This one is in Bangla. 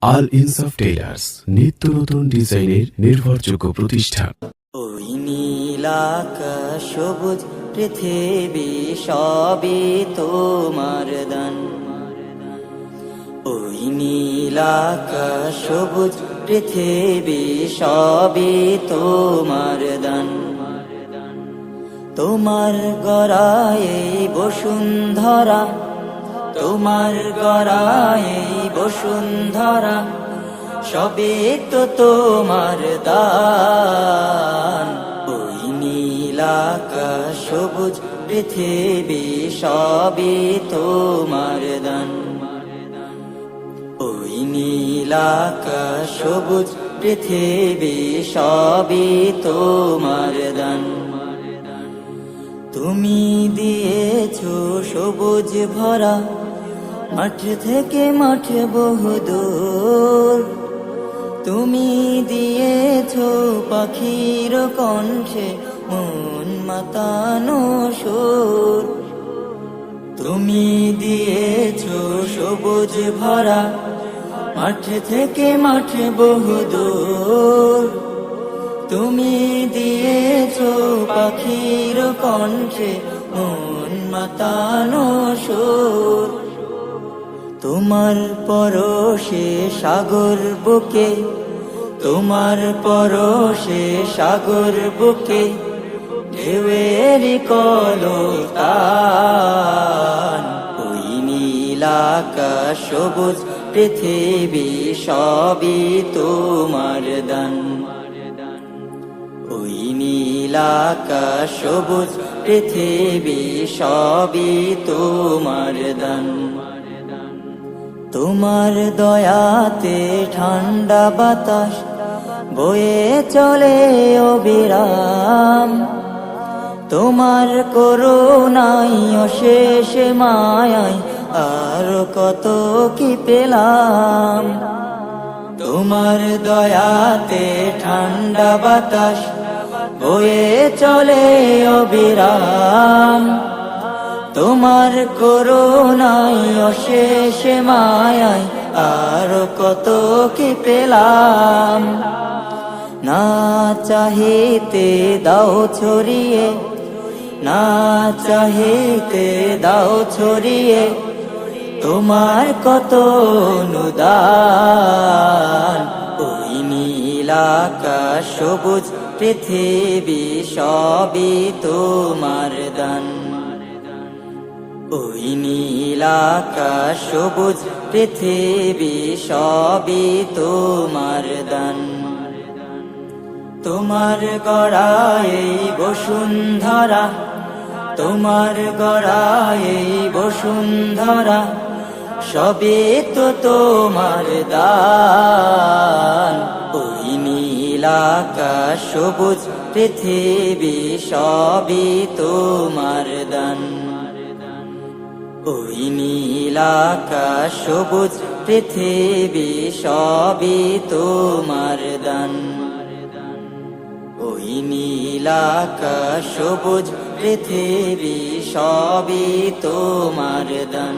আল ইনসাফ টেইলার্স, নিত্য নতুন ডিজাইনের নির্ভরযোগ্য প্রতিষ্ঠান। ওই নীল আকাশ সবুজ পৃথিবী সবই তোমার দান। ওই নীল আকাশ সবুজ পৃথিবী সবই তোমার দান। তোমার গড়ায় বসুন্ধরা, তোমার গড়ায় বসুন্ধরা, সবে তো তোমার দান। ওই নীল আকাশ সবুজ পৃথিবী সবই তোমার দান। ওই নীল আকাশ সবুজ পৃথিবী সবই তোমার দান। তুমি দিয়েছো সবুজ ভরা, মাঠ থেকে মাঠ বহুদূর। তুমি দিয়েছো পাখির কণ্ঠে মন মাতানো সুর। তুমি দিয়েছো সবুজ ভরা, মাঠ থেকে মাঠ বহুদূর। তুমি দিয়েছো পাখির কণ্ঠে মন মাতানো সুর। তোমার পরশে সাগর বুকে, তোমার পরশে সাগর বুকে, ঢেউয়ের কলতান। ওই নীল আকাশ সবুজ পৃথিবী সবই তোমার দান। ওই নীল আকাশ সবুজ পৃথিবী সবই তোমার দান। তোমার দয়াতে ঠান্ডা বাতাস বয়ে চলে অবিরাম। তোমার করুণায় অশেষ মায়ায় আর কত কি পেলাম। তোমার দয়াতে ঠান্ডা বাতাস বয়ে চলে অবিরাম। তোমার করুণায় অশেষ মায়ায় আর কত কি পেলাম। না চাহিতে দাও ছড়িয়ে, না চাহিতে দাও ছড়িয়ে, তোমার কত অনুদান। ওই নীল আকাশ সবুজ পৃথিবী সবই তোমার দান। ওই নীল আকাশ সবুজ পৃথিবী সবই তোমার দান। তোমার গড়ায় বসুন্ধরা, তোমার গড়ায় বসুন্ধরা, সবে তো তোমার দান। ওই নীল আকাশ সবুজ পৃথিবী সবই তোমার দান। ওই নীল আকাশ সবুজ পৃথিবী সবই তোমার দান। ওই নীল আকাশ সবুজ পৃথিবী সবই তোমার দান।